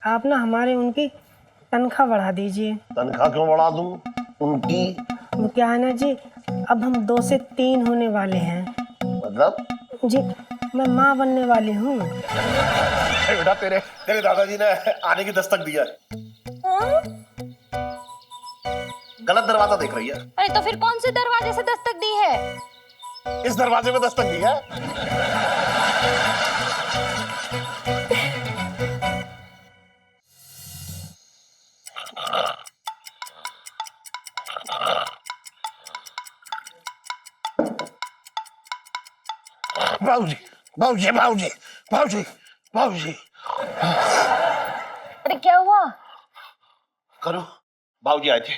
आप ना हमारे उनकी तनख्वाह बढ़ा दीजिए। तनख्वाह क्यों बढ़ा दूं उनकी? वो क्या है ना जी, अब हम 2 से 3 होने वाले हैं। मतलब? जी, मैं माँ बनने वाली हूँ। बेटा तेरे तेरे दादाजी ने आने की दस्तक दी है। गलत दरवाजा देख रही है। अरे तो फिर कौन से दरवाजे से दस्तक दी है? इस दरवाजे में दस्तक दी है। बाबूजी, बाबूजी, बाबूजी, बाबूजी, बाबूजी। अरे क्या हुआ? करो, बाबूजी आए थे।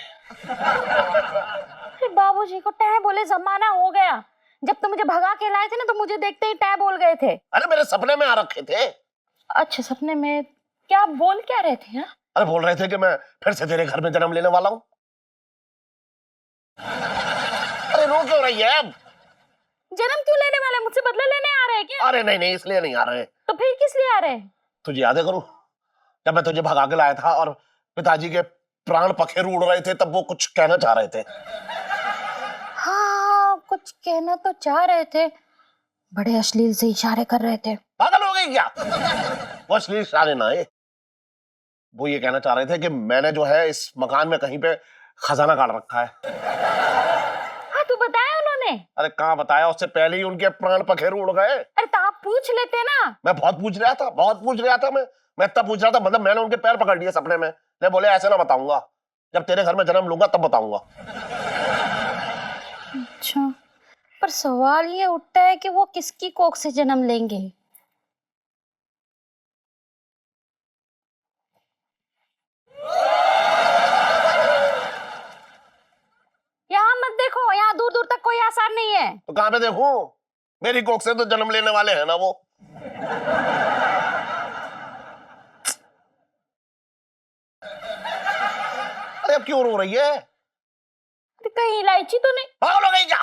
अरे बाबूजी को टै बोले जमाना हो गया। जब तुम मुझे भगा के लाए थे ना तो मुझे देखते ही टै बोल गए थे। अरे मेरे सपने में आ रखे थे। अच्छा सपने में? क्या बोल क्या रहे थे? अरे बोल रहे थे कि मैं फिर से तेरे घर में जन्म लेने वाला हूँ। अरे रो क्यों रही है अब? जन्म क्यों लेने वाले? मुझसे बदला लेने आ रहे हैं क्या? अरे नहीं नहीं, इसलिए नहीं आ रहे। तो फिर किस लिए आ रहे हैं? तुझे याद है करूं, जब मैं तुझे भगा के लाया था और पिताजी के प्राण पखेरु उड़ रहे थे, तब वो कुछ कहना चाह रहे थे। हाँ कुछ कहना तो चाह रहे थे, बड़े अश्लील से इशारे कर रहे थे। पागल हो गई क्या? वो अश्लील इशारे ना है, वो ये कहना चाह रहे थे कि मैंने जो है इस मकान में कहीं पे खजाना गाड़ रखा है। हाँ तू बताया उन्होंने? अरे कहाँ बताया, उससे पहले ही उनके प्राण पखेरु उड़ गए। अरे तो आप पूछ लेते ना। मैं बहुत पूछ रहा था, बहुत पूछ रहा था। मैं तब पूछ रहा था, मतलब मैंने उनके पैर पकड़ लिए सपने में। मैं बोले ऐसे ना बताऊंगा, जब तेरे घर में जन्म लूंगा तब बताऊंगा। अच्छा, पर सवाल ये उठता है कि वो किसकी कोख से जन्म लेंगे? यहाँ मत देखो, यहाँ दूर दूर तक कोई आसार नहीं है। तो कहाँ पे देखूं? मेरी कोख से तो जन्म लेने वाले हैं ना वो। अरे अब क्यों रो रही है? तो कहीं इलायची तो नहीं? पागल हो गई क्या?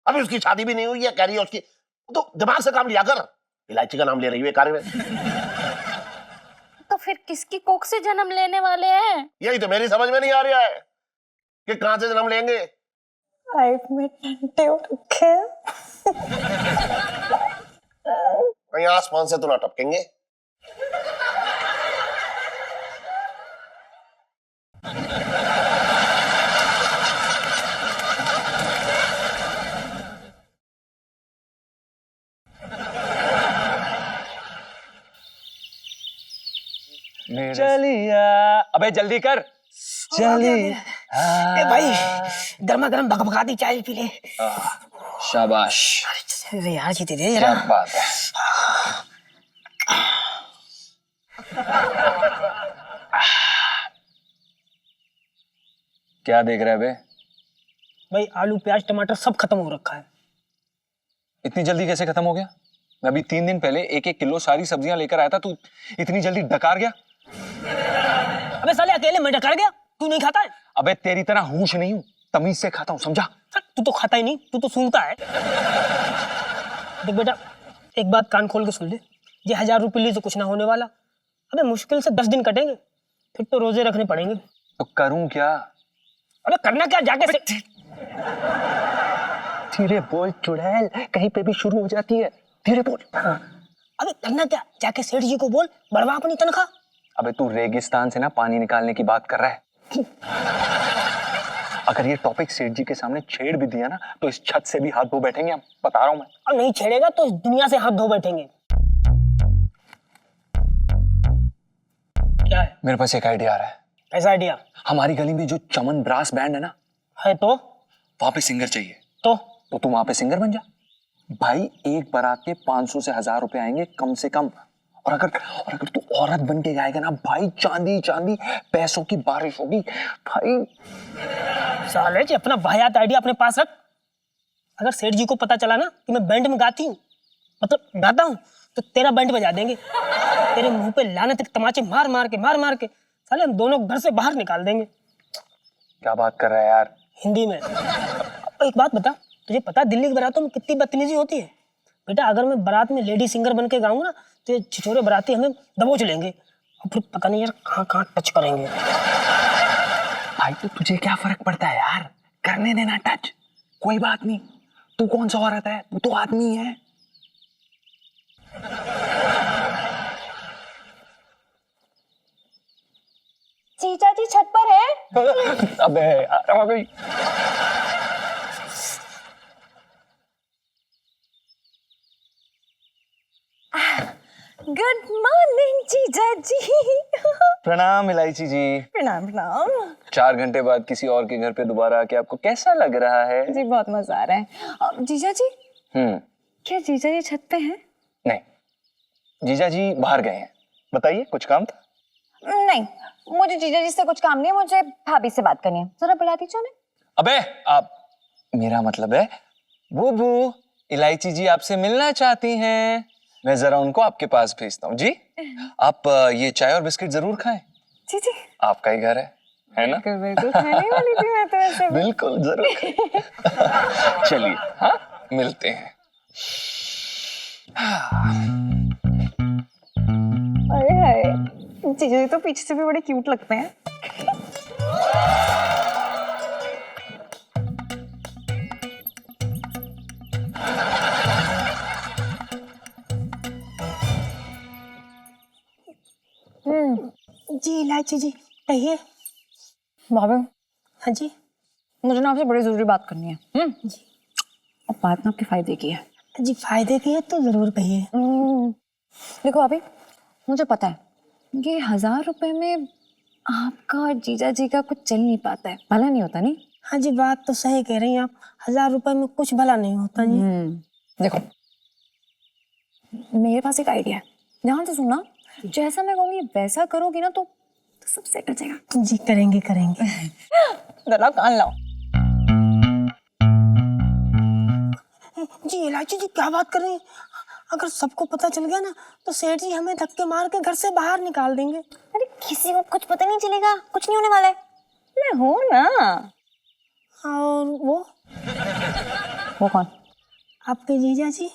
अभी उसकी शादी भी नहीं हुई है, कह रही है उसकी। तो दिमाग से काम लिया कर, इलायची का नाम ले रही है कार्य में। तो फिर किसकी कोख से जन्म लेने वाले हैं? यही तो मेरी समझ में नहीं आ रहा है कि कहां से जन्म लेंगे। लाइफ में टंटे हो रखे हैं। कहीं आसमान से तो ना टपकेंगे। चलिया, अबे जल्दी कर। चली ए भाई, गर्मा गर्म भगभगाती चाय पी ले। शाबाश, अरे यार जीते दे क्या जरा। बात है। क्या देख रहा है बे? भाई आलू प्याज टमाटर सब खत्म हो रखा है। इतनी जल्दी कैसे खत्म हो गया? मैं अभी 3 दिन पहले 1-1 किलो सारी सब्जियां लेकर आया था, तू इतनी जल्दी डकार गया? अबे साले अकेले मैं डकार गया, तू नहीं खाता है? अबे तेरी तरह होश नहीं हूं, तमीज से खाता हूं, समझा? तू तो खाता ही नहीं, तू तो सूंघता है। देख बेटा, एक बात कान खोल के सुन ले, ये 1000 रुपये ली तो कुछ ना होने वाला। अबे मुश्किल से 10 दिन कटेंगे, फिर तो रोजे रखने पड़ेंगे। तो करूं क्या? अबे करना क्या, जाके से धीरे बोल चुड़ैल, कहीं पे भी शुरू हो जाती है, धीरे बोल। अबे करना क्या, जाके सेठ जी को बोल बढ़वा अपनी तनख्वाह। अबे तू रेगिस्तान से ना पानी निकालने की बात कर रहा है। अगर ये टॉपिक सेठ जी के सामने छेड़ भी दिया ना तो इस छत से भी हाथ धो बैठेंगे हम, बता रहा हूं मैं। और नहीं छेड़ेगा तो इस दुनिया से हाथ धो बैठेंगे। क्या है? मेरे पास एक आइडिया आ रहा है। कैसा आइडिया? हमारी गली में जो चमन ब्रास बैंड है ना, है तो वहां पे सिंगर चाहिए। तो तू वहां पे सिंगर बन जा भाई। एक बारात के 500 से 1000 रुपए आएंगे कम से कम। और अगर तू औरत बन के गाएगा ना भाई, चांदी चांदी पैसों की बारिश होगी भाई। साले जी अपना वाहियात आइडिया अपने पास रख। अगर सेठ जी को पता चला ना कि मैं बैंड में गाती हूँ, मतलब गाता हूँ, तो तेरा बैंड बजा देंगे। तेरे मुंह पे लानत के तमाचे मार मार के साले हम दोनों घर से बाहर निकाल देंगे। क्या बात कर रहा है यार? हिंदी में। एक बात बता, तुझे पता है दिल्ली की बारातों में कितनी बदतमीजी होती है? बेटा अगर मैं बारात में लेडी सिंगर बन के गाऊंगा ना तो ये छिछोरे बाराती हमें दबोच लेंगे और फिर पता नहीं यार कहाँ कहाँ टच करेंगे। भाई तो तुझे क्या फर्क पड़ता है यार, करने देना टच, कोई बात नहीं। तू कौन सा औरत है, तू तो आदमी है। जीजा जी छत पर है। अबे यार आ गई। गुड मॉर्निंग जीजा जी। प्रणाम इलायची जी। प्रणाम प्रणाम। 4 घंटे बाद किसी और के घर पे दोबारा आके आपको कैसा लग रहा है? जी बहुत मजा आ रहा है। जीजा जी क्या जीजा जी छत पे हैं? नहीं, जीजा जी बाहर गए हैं। बताइए, कुछ काम था? नहीं, मुझे जीजा जी से कुछ काम नहीं है, मुझे भाभी से बात करनी है। जरा बुला दीजिए उन्हें। अबे आप, मेरा मतलब है बुबू, इलायची जी आपसे मिलना चाहती हैं। मैं जरा उनको आपके पास भेजता हूँ। जी आप ये चाय और बिस्किट जरूर खाएं। जी जी आपका ही घर है ना? बिल्कुल खाने वाली थी मैं तो वैसे भी। बिल्कुल जरूर। चलिए, हाँ मिलते हैं। अरे हाय, जीजा जी तो पीछे से भी बड़े क्यूट लगते हैं। जी इलायची जी कहिए। भाभी हाँ जी। मुझे ना आपसे बड़ी जरूरी बात करनी है। जी। और बात ना आपके फायदे की है। जी फायदे की है तो जरूर कहिए। देखो भाभी, मुझे पता है कि 1000 रुपए में आपका और जीजा जी का कुछ चल नहीं पाता है, भला नहीं होता नहीं। हाँ जी बात तो सही कह रही हैं आप, 1000 रुपए में कुछ भला नहीं होता जी। देखो मेरे पास एक आइडिया है, ध्यान से सुनना। जैसा मैं कहूँगी वैसा करोगी ना तो सब सेट हो जाएगा। जी करेंगे करेंगे। जरा कान लाओ। जी इलायची जी क्या बात कर रही हैं? अगर सबको पता चल गया ना तो सेठ जी हमें धक्के मार के घर से बाहर निकाल देंगे। अरे किसी को कुछ पता नहीं चलेगा, कुछ नहीं होने वाला है। मैं हूँ ना। और वो कौन? आपके जीजा जी।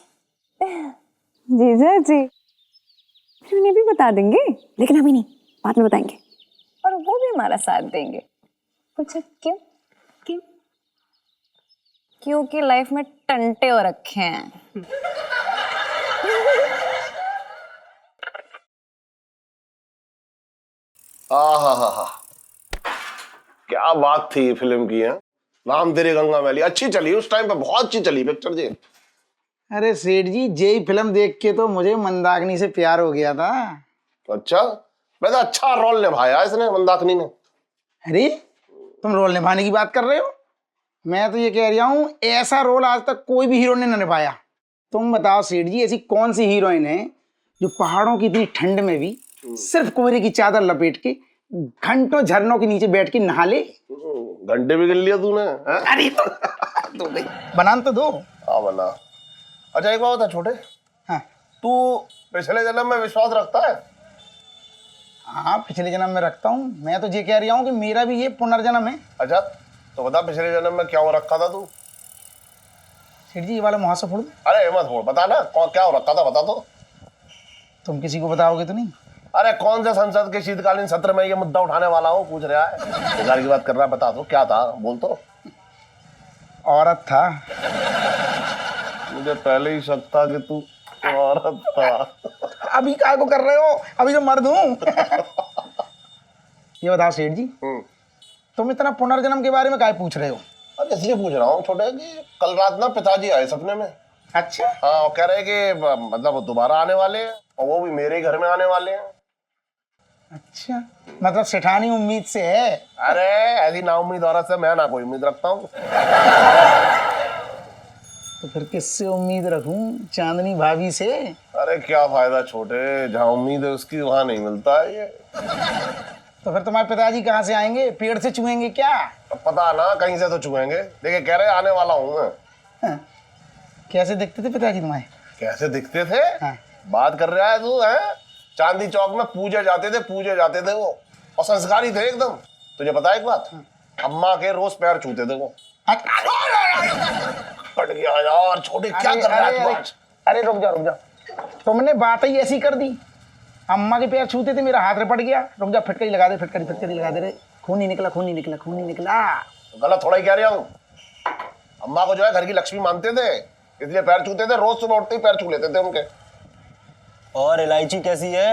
जीजा जी उन्हें भी बता देंगे, लेकिन अभी नहीं, बाद में बताएंगे। और वो भी हमारा साथ देंगे। पूछो क्यों? क्यों? क्योंकि लाइफ में टंटे हो रखे हैं। आहा, क्या बात थी फिल्म की है। राम तेरी गंगा मैली अच्छी चली उस टाइम पे, बहुत अच्छी चली पिक्चर जी। अरे सेठ जी, यही फिल्म देख के तो मुझे मंदाकिनी से प्यार हो गया था। अच्छा, वैसे अच्छा रोल निभाया इसने मंदाकिनी ने। अरे तुम रोल निभाने की बात कर रहे हो, मैं तो ये कह रहा हूँ ऐसा रोल आज तक कोई भी हीरो ने न निभाया। तुम बताओ सेठ जी, ऐसी कौन सी हीरोइन है जो पहाड़ों की इतनी ठंड में भी सिर्फ कोहरे की चादर लपेट के घंटों झरनों के नीचे बैठ के नहा ले। घंटे भी गिन लिया तूने। अरे तो भाई बनान तो दो। हाँ बना। अच्छा एक बात बता छोटे, हाँ तू पिछले जन्म में विश्वास रखता है? हाँ पिछले जन्म में रखता हूँ। मैं तो ये कह रहा हूँ कि मेरा भी ये पुनर्जन्म है। अच्छा तो बता पिछले जन्म में क्या हो रखा था तू? सेठ जी ये वाला मुहासा फोड़ दो। अरे मत फोड़, बता ना क्या हो रखा था, बता तो। तुम किसी को बताओगे तो नहीं? अरे कौन से संसद के शीतकालीन सत्र में ये मुद्दा उठाने वाला हो, पूछ रहा है, बेकार की बात कर रहा है। बता दो क्या था, बोल तो। औरत था। मुझे पहले ही शक था कि तू औरत था। अभी काय को कर रहे हो, अभी तो मर्द हूँ। ये बताओ सेठ जी, तुम इतना पुनर्जन्म के बारे में काय पूछ रहे हो? अरे इसलिए पूछ रहा हूँ छोटे कि कल रात ना पिताजी आए सपने में। अच्छा। हाँ, वो कह रहे कि मतलब वो दोबारा आने वाले हैं और वो भी मेरे ही घर में आने वाले हैं। अच्छा, मतलब सेठानी उम्मीद से है? अरे ऐसी नाउम्मीद औरत से मैं ना कोई उम्मीद रखता हूँ। तो फिर किससे उम्मीद रखूं? चांदनी भाभी से। अरे क्या फायदा छोटे, जहाँ उम्मीद है उसकी वहाँ नहीं मिलता है ये। तो फिर तुम्हारे पिताजी कहाँ से आएंगे? पेड़ से चुएंगे क्या? अब पता ना, कहीं से तो चुएंगे। देखिए कह रहे आने वाला हूँ मैं। हाँ। कैसे दिखते थे पिताजी तुम्हारे? कैसे दिखते थे? हाँ। बात कर रहा है तू है? चांदी चौक में पूजे जाते थे वो, और संस्कारी थे एकदम। तुझे पता है एक बात, अम्मा के रोज पैर छूते थे वो। कट गया यार छोटे, क्या कर रहा है तू आज? अरे रुक जा, तुमने बात ही ऐसी कर दी। अम्मा के पैर छूते थे, मेरा हाथ रपट गया। रुक जा, फिटकरी लगा दे, फिटकरी लगा दे रे। खून ही निकला। गलत थोड़ा ही कह रहा हूँ। अम्मा को जो है घर की लक्ष्मी मानते थे, इसलिए पैर छूते थे। रोज सुबह उठते ही पैर छू लेते थे उनके। और इलायची कैसी है?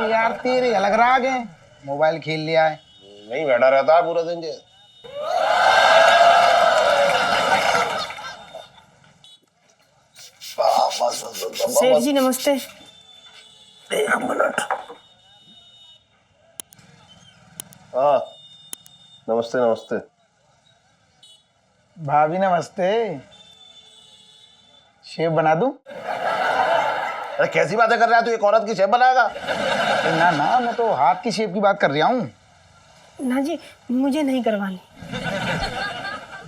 यार तेरे अलग राग है, मोबाइल खेल लिया है। नहीं बैठा रहता है पूरा दिन ये। सेठ जी नमस्ते। एक मिनट। हाँ नमस्ते नमस्ते। भाभी नमस्ते। शेफ बना दूं? अरे कैसी बातें कर रहा है तू? एक औरत की शेफ बनाएगा? अरे ना, मैं तो हाथ की शेफ की बात कर रहा हूँ। ना जी, मुझे नहीं करवानी।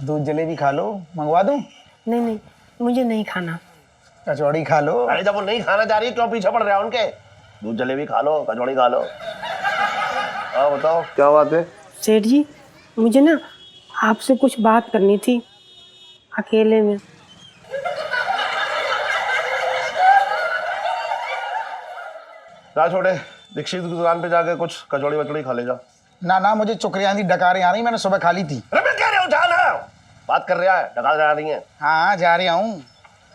दूध जलेबी खा लो, मंगवा दूं? नहीं, मुझे नहीं खाना। कचौड़ी खा लो। अरे जब वो नहीं खाना चाह रही क्यों पीछे पड़ रहा है उनके? दूध जलेबी खा लो, कचौड़ी खा लो। हाँ बताओ क्या बात है? सेठ जी मुझे ना आपसे कुछ बात करनी थी अकेले में। जा छोटे, दीक्षित की दुकान पे जाके कुछ कचौड़ी वचौड़ी खा ले जा। ना, मुझे चुकरियां दी डकारें आ रही, मैंने सुबह खा ली थी। अरे मैं कह रहा हूँ जा ना। बात कर रहा है, डकार जा रही है। हाँ जा रहा हूँ,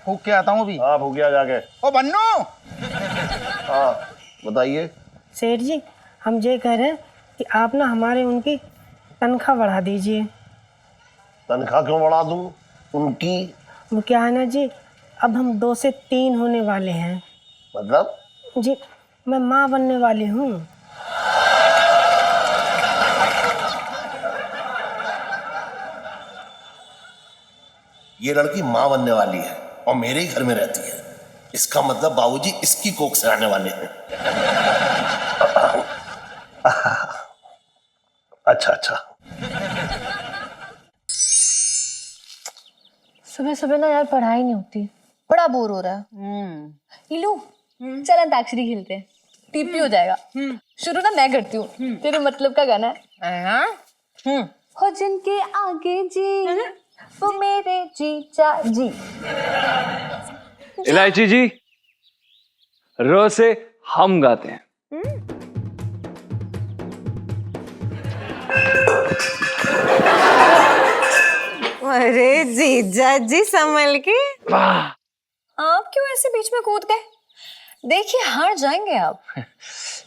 फूक के आता हूँ अभी। हाँ भूकिया जाके। ओ बन्नू। हाँ बताइए। सेठ जी हम ये कह रहे हैं कि आप ना हमारे उनकी तनख्वाह बढ़ा दीजिए। तनख्वाह क्यों बढ़ा दूं उनकी? वो क्या है ना जी, अब हम 2 से 3 होने वाले हैं। मतलब? जी मैं माँ बनने वाली हूँ। ये लड़की माँ बनने वाली है और मेरे ही घर में रहती है। इसका मतलब बाबूजी इसकी कोख से आने वाले हैं। अच्छा। सुबह सुबह ना यार पढ़ाई नहीं होती, बड़ा बोर हो रहा है। लीलू चल अंताक्षरी खेलते हैं, टीपी हो जाएगा। शुरू ना मैं करती हूँ, तेरे मतलब का गाना है। हो जिनके आगे जी वो मेरे जीजा जी। इलायची जी, रो से हम गाते हैं। अरे जीजा जी संभल के। आप क्यों ऐसे बीच में कूद गए? देखिए हार जाएंगे आप।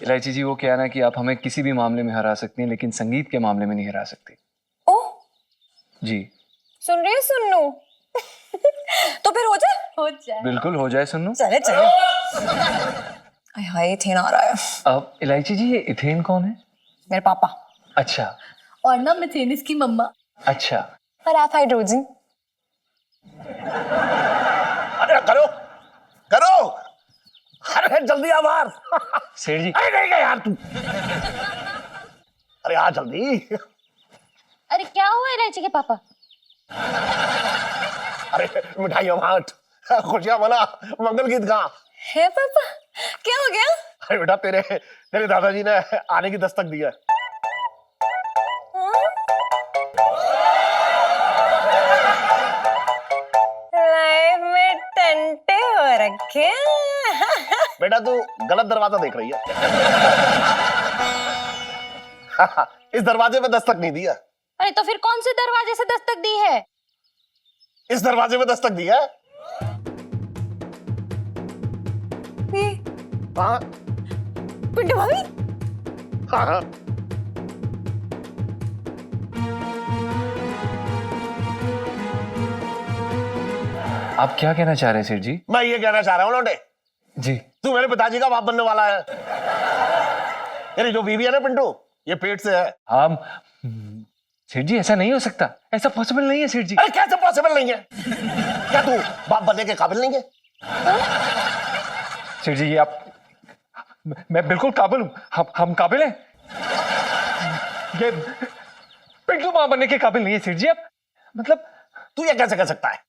इलायची जी, वो क्या है ना कि आप हमें किसी भी मामले में हरा सकती हैं, लेकिन संगीत के मामले में नहीं हरा सकती। ओह जी सुन रही है सुन्नू? तो फिर हो जाए। बिल्कुल हो जाए सुन्नू। चले आय हाय इथेन आ रहा है। अब इलायची जी, ये इथेन कौन है? मेरे पापा। अच्छा और ना मिथेन इसकी मम्मा। अच्छा। और आप हाइड्रोजन। अरे करो। अरे जल्दी आ बाहर। सेठ जी, अरे नहीं यार तू। अरे आ जल्दी। अरे क्या हुआ इलायची के पापा? अरे मिठाइयाँ बांट, खुशियां मना, मंगल गीत गा। है पापा, क्या हो गया? अरे बेटा तेरे दादाजी ने आने की दस्तक दी है। लाइफ में टंटे हो रखे। बेटा तू गलत दरवाजा देख रही है। इस दरवाजे में दस्तक नहीं दिया। अरे तो फिर कौन से दरवाजे से दस्तक दी है? इस दरवाजे में दस्तक दिया। हाँ पिंटू भाभी। हाँ। आप क्या कहना चाह रहे हैं सेठ जी? मैं ये कहना चाह रहा हूँ लौंडे, जी तू मेरे पिताजी का बाप बनने वाला है। तेरी जो बीवी है ना पिंटू, ये पेट से है। हम सेठ जी, ऐसा नहीं हो सकता, ऐसा पॉसिबल नहीं है सेठ जी। अरे कैसे पॉसिबल नहीं है? क्या तू बाप बनने के काबिल नहीं है? सेठ जी, ये आप, मैं बिल्कुल काबिल हूँ। हम काबिल हैं। ये पिंटू मां बनने के काबिल नहीं है सेठ जी। आप मतलब तू ये कैसे कह सकता है?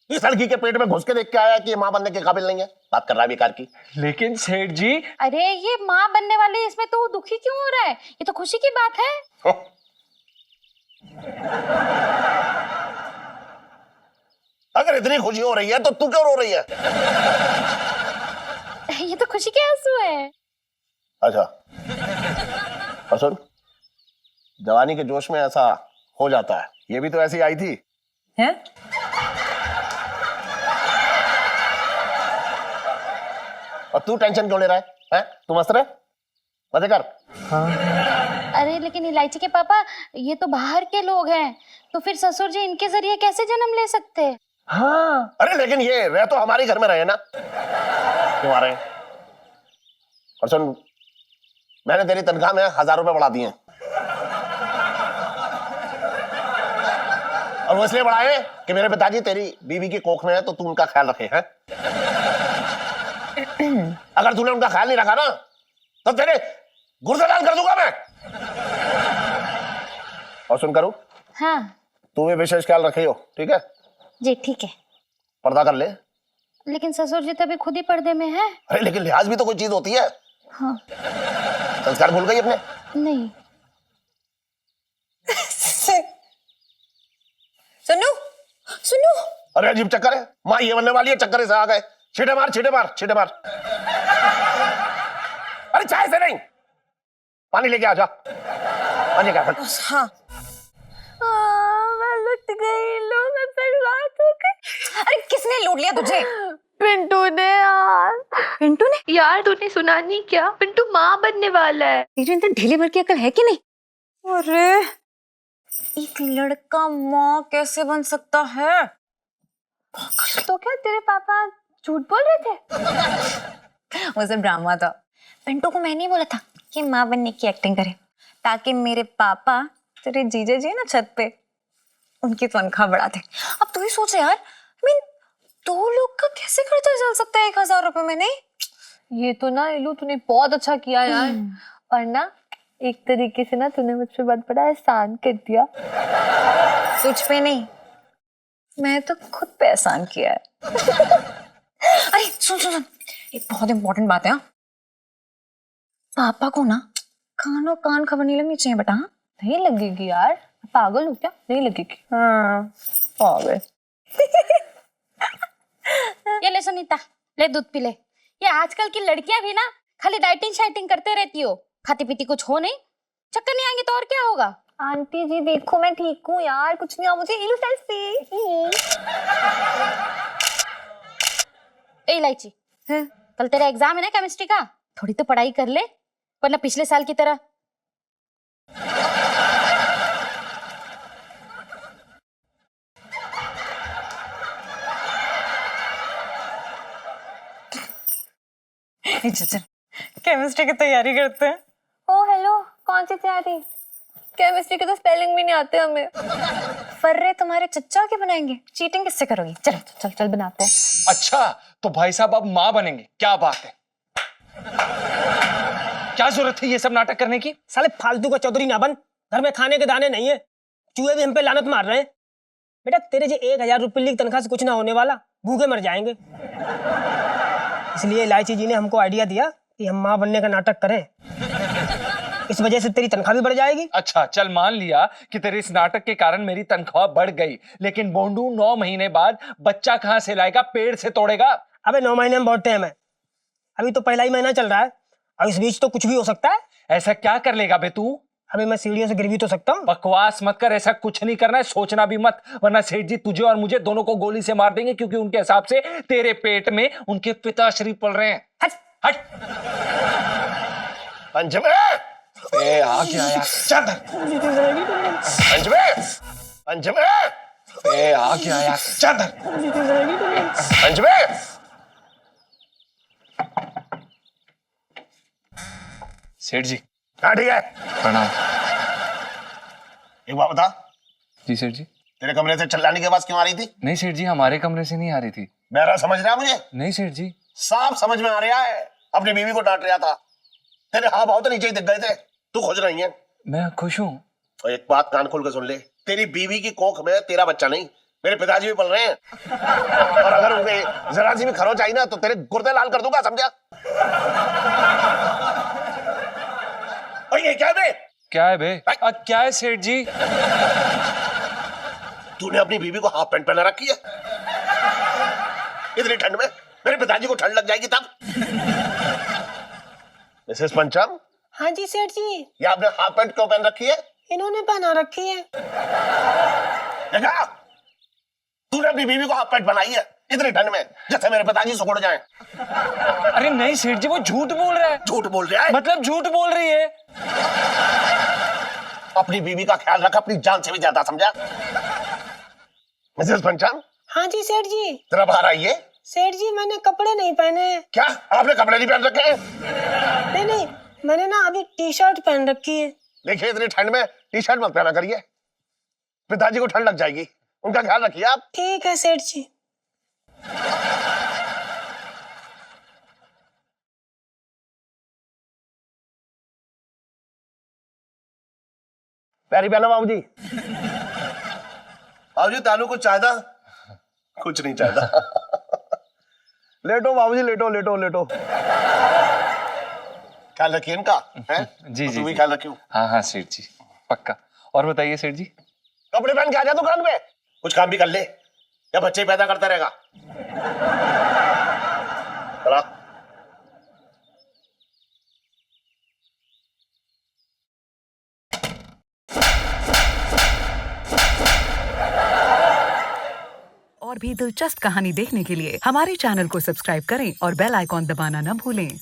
इस लड़की के पेट में घुस के देख के आया कि ये मां बनने के काबिल नहीं है? बात कर रहा है बेकार की। लेकिन सेठ जी, अरे ये माँ बनने वाले, इसमें तो दुखी क्यों हो रहा है? ये तो खुशी की बात है। अगर इतनी खुशी हो रही है तो तू क्यों रो रही है? ये तो खुशी के आंसू है। अच्छा, और सुन, जवानी के जोश में ऐसा हो जाता है। ये भी तो ऐसी आई थी। हैं? और तू टेंशन क्यों ले रहा है? हैं? तू मस्त रहे, मजे कर। अरे लेकिन इलायची के पापा, ये तो बाहर के लोग हैं, तो फिर ससुर जी इनके जरिए कैसे जन्म ले सकते? हाँ, अरे लेकिन ये रह तो हमारे घर में रहे ना, क्यों आ रहे हैं? और सुन, मैंने तेरी तनख्वाह में 1000 रुपए बढ़ा दिए हैं। और वो इसलिए बढ़ाए कि मेरे पिताजी तेरी बीवी की कोख में है तो तू उनका ख्याल रखे हैं। अगर तूने उनका ख्याल नहीं रखा ना तो तेरे गुर्दे लाल कर दूंगा मैं। और सुन करूं, हाँ तू भी विशेष ख्याल रखे हो, ठीक है? जी ठीक है। पर्दा कर ले। लेकिन ससुर जी तो अभी खुद ही पर्दे में है। अरे लेकिन लिहाज भी तो कोई चीज होती है। हाँ। संस्कार भूल गई अपने? नहीं। सुनो सुनो, अरे अजीब चक्कर है, माँ ये बनने वाली है, चक्कर से आ गए। छींटे मार छींटे मार छींटे मार। अरे चाय से नहीं, पानी लेके आ जा। पानी क्या? हाँ। मैं लुट गई, लो मैं बर्बाद हो गई। अरे किसने लूट लिया तुझे? पिंटू ने यार। पिंटू ने? यार तूने सुना नहीं क्या, पिंटू माँ बनने वाला है। तेरे अंदर ढीले भर की अकल है कि नहीं? अरे एक लड़का माँ कैसे बन सकता है? तो क्या तेरे पापा झूठ बोल रहे थे? वो सब ड्रामा था। पिंटू को मैंने ही बोला था कि माँ बनने की एक्टिंग करे, ताकि मेरे पापा, तेरे जीजा जी है ना छत पे, उनकी तनख्वाह बढ़ा दे। अब तू ही सोच यार, मीन 2 लोग का कैसे खर्चा चल सकता है 1000 रुपए में? नहीं, ये तो ना इलू तूने बहुत अच्छा किया यार। और ना एक तरीके से ना तूने मुझ पे बहुत बड़ा एहसान कर दिया। तुझ पे नहीं, मैं तो खुद पे एहसान किया है। अरे सुन सुन सुन, एक बहुत इंपॉर्टेंट बात है। हाँ, पापा को ना कानों कान खबर नहीं लगनी चाहिए बेटा। हाँ? नहीं लगेगी यार, पागल हो क्या? नहीं लगेगी। हाँ पागल। ये ले सुनीता, ले दूध पी ले। ये आजकल की लड़कियां भी ना खाली डाइटिंग शाइटिंग करते रहती हो, खाती पीती कुछ हो नहीं, चक्कर नहीं आएंगे तो और क्या होगा? आंटी जी देखो मैं ठीक हूँ यार, कुछ नहीं हुआ मुझे। इलू सेल्फी। ए इलायची, कल तेरा एग्जाम है ना केमिस्ट्री का, थोड़ी तो पढ़ाई कर ले, वरना पिछले साल की तरह। चल केमिस्ट्री की तैयारी करते हैं। ओ हेलो, कौन सी तैयारी? केमिस्ट्री के तो स्पेलिंग भी नहीं आते हमें। फर्रे तुम्हारे चच्चा के बनाएंगे, चीटिंग किससे करोगी? चल चल चल बनाते हैं। अच्छा तो भाई साहब अब माँ बनेंगे, क्या बात है। क्या जरूरत है ये सब नाटक करने की? साले फालतू का चौधरी ना बन, घर में खाने के दाने नहीं है, चूहे भी हम पे लानत मार रहे हैं। बेटा तेरे जो 1000 रुपये की तनख्वाह से कुछ ना होने वाला, भूखे मर जाएंगे। इसलिए इलायची जी ने हमको आइडिया दिया कि हम माँ बनने का नाटक करें, इस वजह से तेरी तनख्वाह भी बढ़ जाएगी। अच्छा चल मान लिया कि तेरे इस नाटक के कारण मेरी तनख्वाह बढ़ गई, लेकिन बोंडू 9 महीने बाद बच्चा कहाँ से लाएगा, पेड़ से तोड़ेगा? अबे 9 महीने में बहुत टाइम है, अभी तो पहला ही महीना चल रहा है, और इस बीच तो कुछ भी हो सकता है। ऐसा क्या कर लेगा बे तू? अबे मैं सीढ़ियों से गिर भी तो सकता हूँ। बकवास मत कर, ऐसा कुछ नहीं करना है, सोचना भी मत, वरना सेठ जी तुझे और मुझे दोनों को गोली से मार देंगे, क्योंकि उनके हिसाब से तेरे पेट में उनके पिताश्री पल रहे हैं। हट हट। पंचमे ए आ गया यार, चल पंचमे पंचमे ए आ गया यार, चल पंचमे। सेठ जी हाँ ठीक है, प्रणाम। एक बात बता, जी सेठ जी। तेरे कमरे से चिल्लाने की आवाज क्यों आ रही थी? नहीं सेठ जी, हमारे कमरे से नहीं आ रही थी। मेरा समझ रहा है मुझे? नहीं सेठ जी। साफ समझ में आ रहा है, अपनी बीवी को डांट रहा था, तेरे हाव भाव तो नीचे ही दिख गए थे, तू खुश नहीं है? मैं खुश हूँ। और एक बात कान खोल के सुन ले, तेरी बीवी की कोख में तेरा बच्चा नहीं, मेरे पिताजी भी पल रहे हैं। और अगर उनके जरा सी भी खरोच आई ना तो तेरे गुर्दे लाल कर दूंगा, समझा? और ये क्या बे? क्या है बे? क्या है सेठ जी? तूने अपनी बीवी को हाफ पैंट पहना रखी है? इतनी ठंड में मेरे पिताजी को ठंड लग जाएगी तब। मिसेस पंचम, हाँ जी सेठ जी। ये आपने हाफ पैंट क्यों पहन रखी है? इन्होंने पहना रखी है। देखा, तूने अपनी बीवी को हाफ पैंट बनाई है इतनी ठंड में, जैसे मेरे पिताजी सुकड़ जाएं। अरे नहीं सेठ जी, वो झूठ बोल रहा है। झूठ बोल रहा है? मतलब झूठ बोल रही है। अपनी बीवी का ख्याल रख, अपनी जान से भी ज्यादा, समझा? मिसेस पंचम, हाँ जी सेठ जी। जरा बाहर आइए। सेठ जी मैंने कपड़े नहीं पहने हैं। क्या आपने कपड़े नहीं पहन रखे हैं? नहीं नहीं, मैंने ना अभी टी शर्ट पहन रखी है। देखिए इतनी ठंड में टी शर्ट मत पहना करिए, पिताजी को ठंड लग जाएगी, उनका ख्याल रखिए आप। ठीक है सेठ जी। पैरी पहना बाबूजी। बाबूजी तालू कुछ चाहता? कुछ नहीं चाहता। लेटो बाबूजी, लेटो लेटो लेटो। ख्याल रखिए इनका, हैं? जी तो जी तू भी जी। ख्याल रखियो। हाँ हाँ सेठ जी, पक्का। और बताइए सेठ जी। कपड़े पहन के आ जा दुकान पे, कुछ काम भी कर ले, या बच्चे पैदा करता रहेगा। चला। और भी दिलचस्प कहानी देखने के लिए हमारे चैनल को सब्सक्राइब करें और बेल आइकॉन दबाना न भूलें।